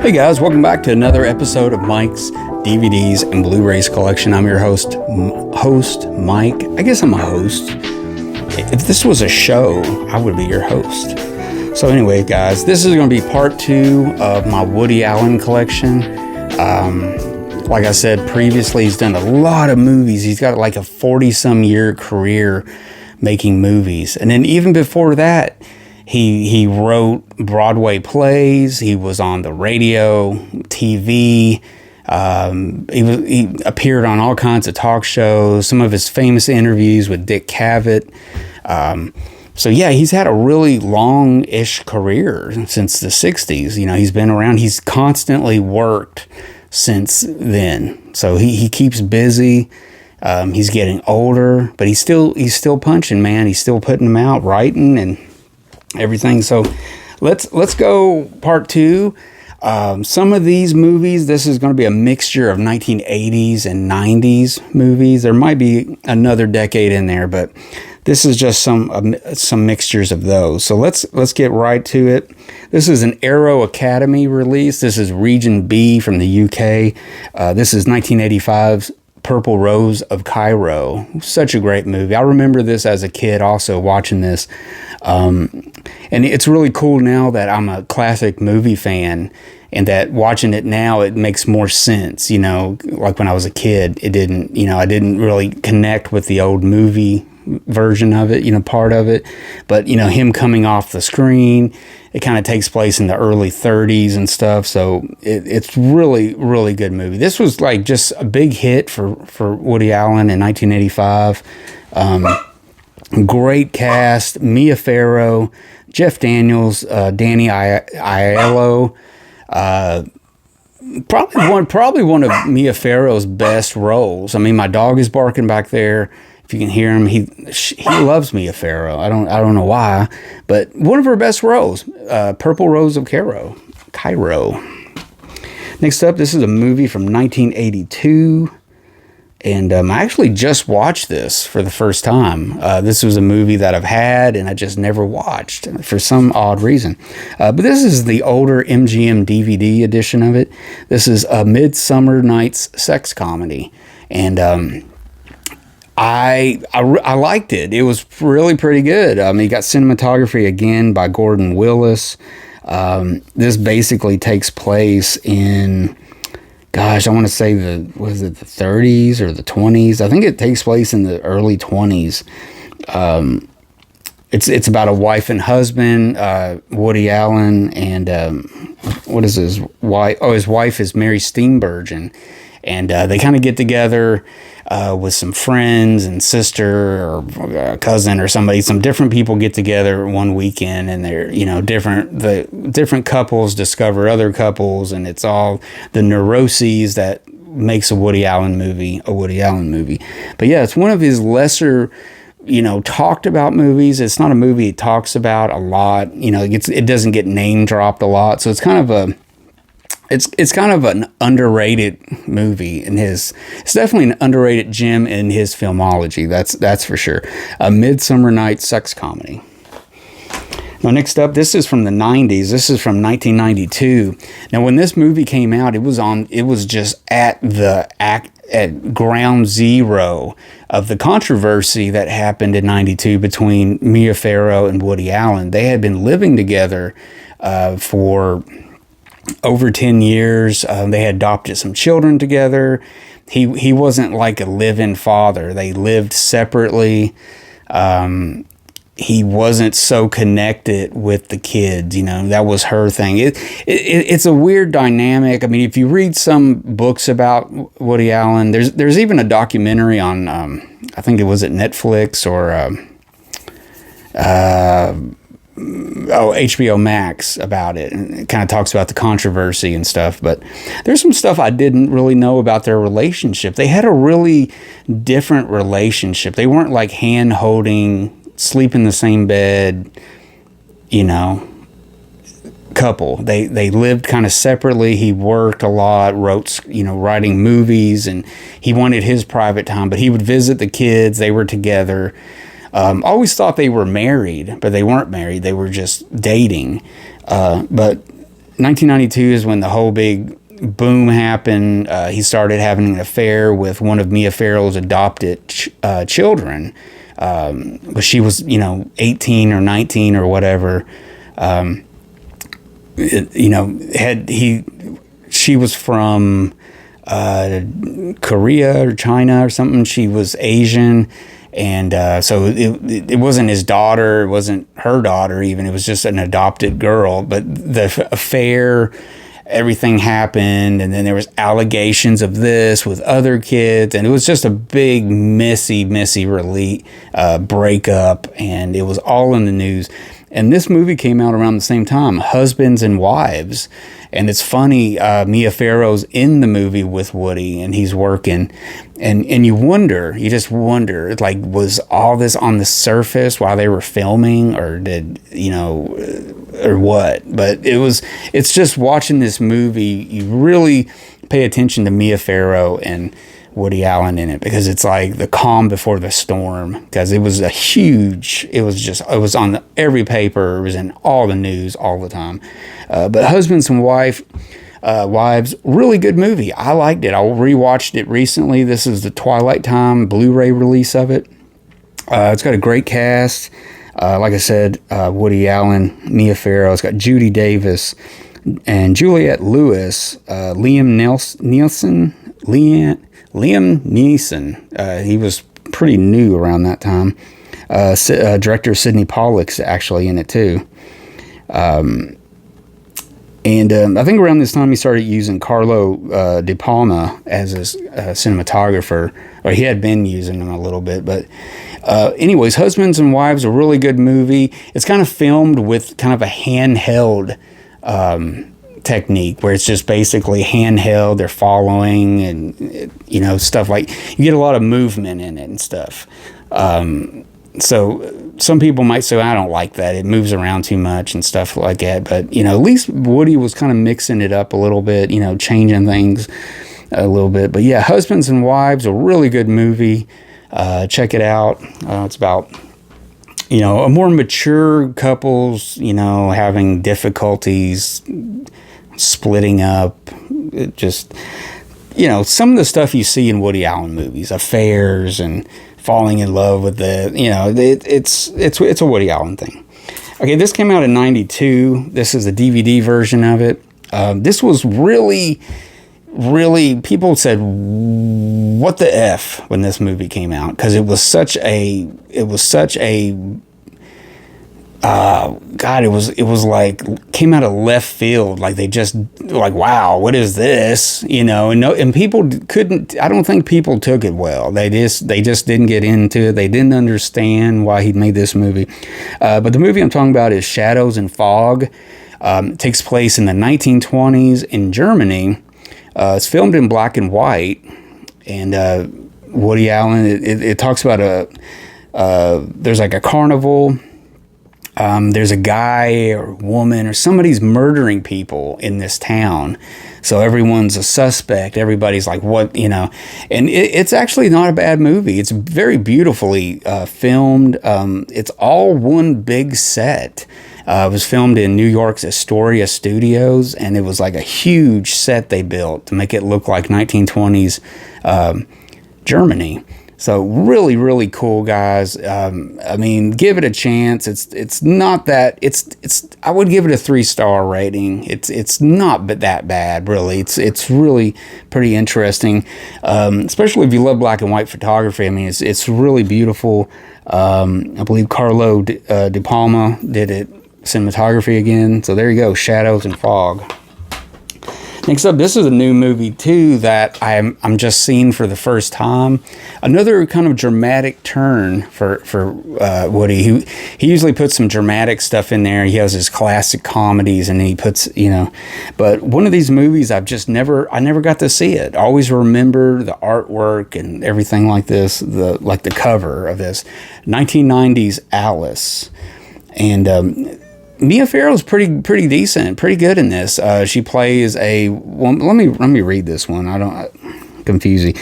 Hey guys, welcome back to another episode of Mike's DVDs and Blu-rays collection. I'm your host, Mike. I guess I'm a host. If this was a show, I would be your host. So anyway, guys, this is going to be part 2 of my Woody Allen collection. Like I said previously, he's done a lot of movies. He's got like a 40-some year career making movies. And then even before that, he wrote Broadway plays. He was on the radio, TV. He appeared on all kinds of talk shows. Some of his famous interviews with Dick Cavett. So yeah, he's had a really long-ish career since the 60s. You know, he's been around. He's constantly worked since then. So he keeps busy. He's getting older, but he's still punching, man. He's still putting them out, writing and everything. So let's go part 2. Some of these movies, this is going to be a mixture of 1980s and 90s movies. There might be another decade in there, but this is just some mixtures of those. So let's get right to it. This is an Arrow Academy release. This is Region B from the UK. This is 1985's Purple Rose of Cairo. Such a great movie. I remember this as a kid also watching this. And it's really cool now that I'm a classic movie fan and that watching it now, it makes more sense. You know, like when I was a kid, I didn't really connect with the old movie version of it, part of it. But, him coming off the screen, it kind of takes place in the early 30s and stuff. So it's really, really good movie. This was like just a big hit for Woody Allen in 1985. Great cast: Mia Farrow, Jeff Daniels, Danny Aiello. Probably one of Mia Farrow's best roles. I mean, my dog is barking back there. If you can hear him, he loves Mia Farrow. I don't know why, but one of her best roles, Purple Rose of Cairo. Next up, this is a movie from 1982. And I actually just watched this for the first time. This was a movie that I've had and I just never watched for some odd reason. But this is the older MGM DVD edition of it. This is a Midsommar Night's sex comedy. And I liked it. It was really pretty good. You got cinematography again by Gordon Willis. This basically takes place in... Gosh, I want to say the 30s or the 20s. I think it takes place in the early 20s. It's about a wife and husband, Woody Allen, and what is his wife? Oh, his wife is Mary Steenburgen, and they kind of get together with some friends and sister or cousin or somebody. Some different people get together one weekend, and they're different couples discover other couples, and it's all the neuroses that makes a Woody Allen movie. But yeah, it's one of his lesser talked about movies. It's not a movie he talks about a lot. It doesn't get name dropped a lot, so it's kind of an underrated movie it's definitely an underrated gem in his filmology. That's for sure. A Midsummer Night's sex comedy. Now, next up, this is from the 90s. This is from 1992. Now, when this movie came out, it was just at ground zero of the controversy that happened in 92 between Mia Farrow and Woody Allen. They had been living together for over 10 years. They had adopted some children together. He wasn't like a live-in father. They lived separately. He wasn't so connected with the kids. That was her thing. It's a weird dynamic. I mean, if you read some books about Woody Allen, there's even a documentary on, I think it was at Netflix or HBO Max about it, and it kind of talks about the controversy and stuff. But there's some stuff I didn't really know about their relationship. They had a really different relationship. They weren't like hand holding, sleep in the same bed, couple. They lived kind of separately. He worked a lot, writing movies, and he wanted his private time, but he would visit the kids. They were together. Always thought they were married, but they weren't married. They were just dating. But 1992 is when the whole big boom happened. He started having an affair with one of Mia Farrow's adopted children. But she was, 18 or 19 or whatever. She was from Korea or China or something. She was Asian. And so it wasn't his daughter. It wasn't her daughter even. It was just an adopted girl. But the affair, everything happened. And then there was allegations of this with other kids. And it was just a big, messy breakup. And it was all in the news. And this movie came out around the same time, Husbands and Wives. And it's funny, Mia Farrow's in the movie with Woody, and he's working. And you just wonder, like, was all this on the surface while they were filming, or or what? But it's just watching this movie, you really pay attention to Mia Farrow and Woody Allen in it, because it's like the calm before the storm, because it was on every paper, it was in all the news all the time. But Husbands and Wives, really good movie. I liked it. I rewatched it recently. This is the Twilight Time Blu-ray release of it. It's got a great cast. Like I said, Woody Allen, Mia Farrow. It's got Judy Davis and Juliette Lewis, Liam Neeson. He was pretty new around that time. Director Sidney Pollack's actually in it too. And I think around this time he started using Carlo De Palma as his cinematographer, or he had been using him a little bit. But anyways, Husbands and Wives, a really good movie. It's kind of filmed with kind of a handheld technique, where it's just basically handheld, they're following, and stuff like, you get a lot of movement in it and stuff. So some people might say, I don't like that, it moves around too much and stuff like that, but at least Woody was kind of mixing it up a little bit, changing things a little bit. But yeah, Husbands and Wives, a really good movie. Check it out. It's about a more mature couples, having difficulties splitting up. It just, some of the stuff you see in Woody Allen movies, affairs and falling in love with it's a Woody Allen thing. Okay, this came out in 92. This is the DVD version of it. This was really, people said, what the F, when this movie came out, because it was such a it was like, came out of left field. Like, they just, like, wow, what is this? And people couldn't, I don't think people took it well. They just didn't get into it. They didn't understand why he made this movie. But the movie I'm talking about is Shadows and Fog. It takes place in the 1920s in Germany. It's filmed in black and white. And Woody Allen, it talks about there's like a carnival. There's a guy or woman or somebody's murdering people in this town. So everyone's a suspect. Everybody's like, what, and it's actually not a bad movie. It's very beautifully filmed. It's all one big set. It was filmed in New York's Astoria Studios, and it was like a huge set they built to make it look like 1920s Germany. So really, really cool, guys. Give it a chance. It's not that, I would give it a 3-star rating. It's not that bad, really. It's really pretty interesting, especially if you love black and white photography. It's really beautiful. I believe Carlo De Palma did it, cinematography again. So there you go, Shadows and Fog. Next up, this is a new movie too that I'm just seeing for the first time. Another kind of dramatic turn for Woody. He usually puts some dramatic stuff in there. He has his classic comedies, and he puts, But one of these movies I never got to see it. I always remember the artwork and everything like this, the cover of this 1990s Alice, and Mia Farrow's pretty decent, pretty good in this. She plays let me read this one. I don't confuse you.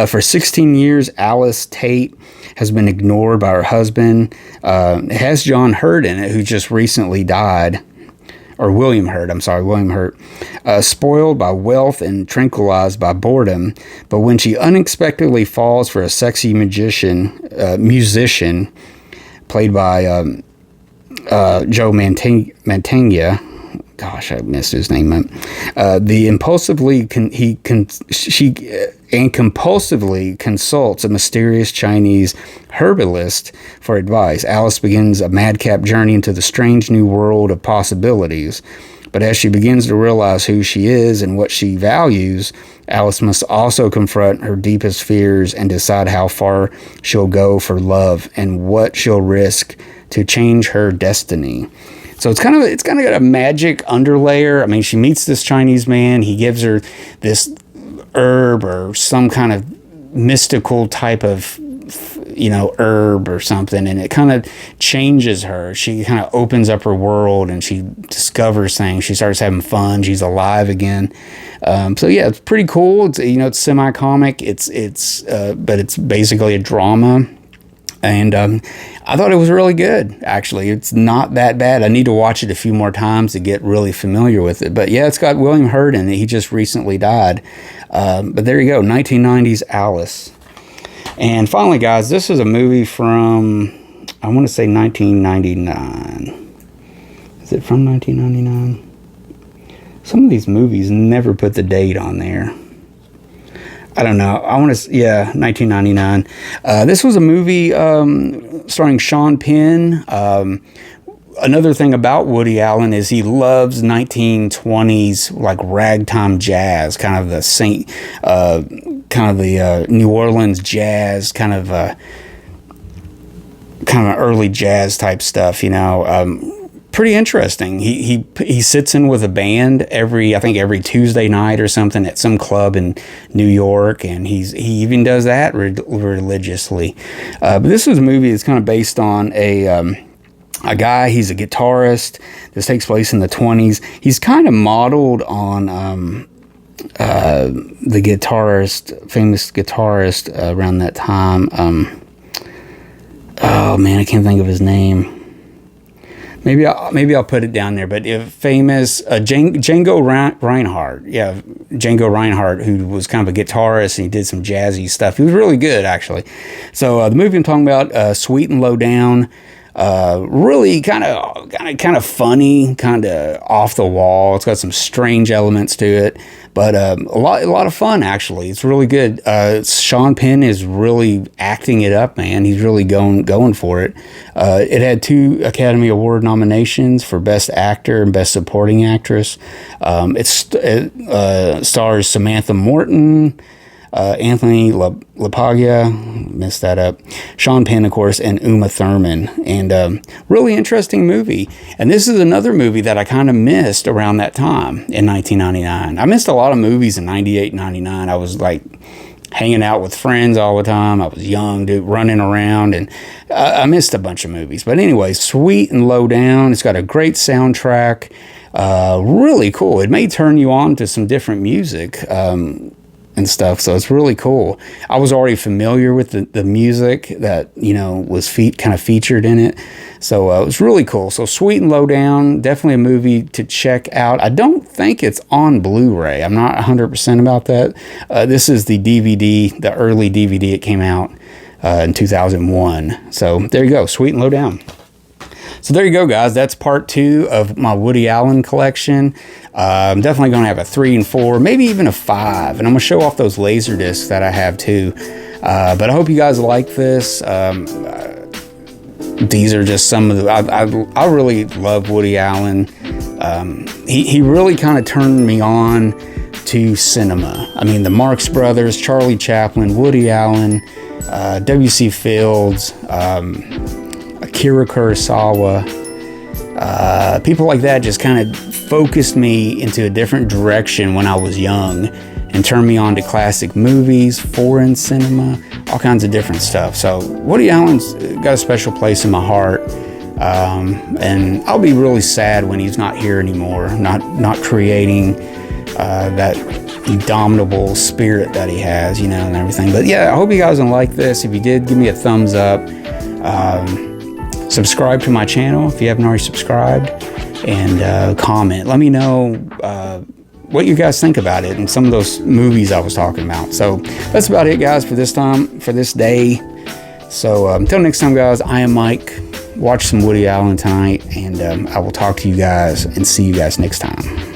For 16 years, Alice Tate has been ignored by her husband. It has John Hurt in it, who just recently died, or William Hurt, I'm sorry, William Hurt, spoiled by wealth and tranquilized by boredom. But when she unexpectedly falls for a sexy musician, played by Joe Mantegna, gosh, I missed his name. She compulsively consults a mysterious Chinese herbalist for advice. Alice begins a madcap journey into the strange new world of possibilities. But as she begins to realize who she is and what she values, Alice must also confront her deepest fears and decide how far she'll go for love and what she'll risk to change her destiny. So it's kind of got a magic underlayer. I mean, she meets this Chinese man. He gives her this herb or some kind of mystical type of, herb or something, and it kind of changes her. She kind of opens up her world and she discovers things. She starts having fun. She's alive again. So yeah, it's pretty cool. It's semi-comic. But it's basically a drama. And I thought it was really good, actually. It's not that bad. I need to watch it a few more times to get really familiar with it. But yeah, it's got William Hurt in it. He just recently died. But there you go, 1990s Alice. And finally, guys, this is a movie from, I want to say 1999. Is it from 1999? Some of these movies never put the date on there. I don't know. 1999. This was a movie starring Sean Penn. Another thing about Woody Allen is he loves 1920s like ragtime jazz, kind of the New Orleans jazz, kind of early jazz type stuff. Pretty interesting. He sits in with a band every Tuesday night or something at some club in New York, and he even does that religiously. But this was a movie that's kind of based on a guy. He's a guitarist. This takes place in the 20s. He's kind of modeled on the famous guitarist around that time. Oh man, I can't think of his name. Maybe I'll put it down there. But famous Django Reinhardt, Django Reinhardt, who was kind of a guitarist and he did some jazzy stuff. He was really good, actually. So the movie I'm talking about, Sweet and Low Down, really kind of funny, kind of off the wall. It's got some strange elements to it, but a lot of fun, actually. It's really good. Sean Penn is really acting it up, man. He's really going for it. It had 2 Academy Award nominations for Best Actor and Best Supporting Actress. It stars Samantha Morton, Anthony LaPaglia, messed that up, Sean Penn, of course, and Uma Thurman. And really interesting movie. And this is another movie that I kind of missed around that time in 1999. I missed a lot of movies in 98, 99. I was like hanging out with friends all the time. I was young, dude, running around, and I missed a bunch of movies. But anyway, Sweet and Low Down. It's got a great soundtrack. Really cool. It may turn you on to some different music. And stuff, so it's really cool. I was already familiar with the music that was kind of featured in it, so it was really cool. So Sweet and Low Down, definitely a movie to check out. I don't think it's on Blu-ray. I'm not 100% about that. This is the DVD, the early DVD. It came out in 2001. So there you go, Sweet and Low Down. So there you go, guys. That's part 2 of my Woody Allen collection. I'm definitely going to have a 3 and 4, maybe even a 5. And I'm going to show off those laser discs that I have too. But I hope you guys like this. These are just some of the... I really love Woody Allen. He really kind of turned me on to cinema. I mean, the Marx Brothers, Charlie Chaplin, Woody Allen, W.C. Fields... Akira Kurosawa, people like that just kind of focused me into a different direction when I was young and turned me on to classic movies, foreign cinema, all kinds of different stuff. So Woody Allen's got a special place in my heart, and I'll be really sad when he's not here anymore, not creating that indomitable spirit that he has, and everything. But yeah, I hope you guys don't like this. If you did, give me a thumbs up. Subscribe to my channel if you haven't already subscribed, and comment. Let me know what you guys think about it and some of those movies I was talking about. So that's about it, guys, for this day. So until next time, guys, I am Mike. Watch some Woody Allen tonight, and I will talk to you guys and see you guys next time.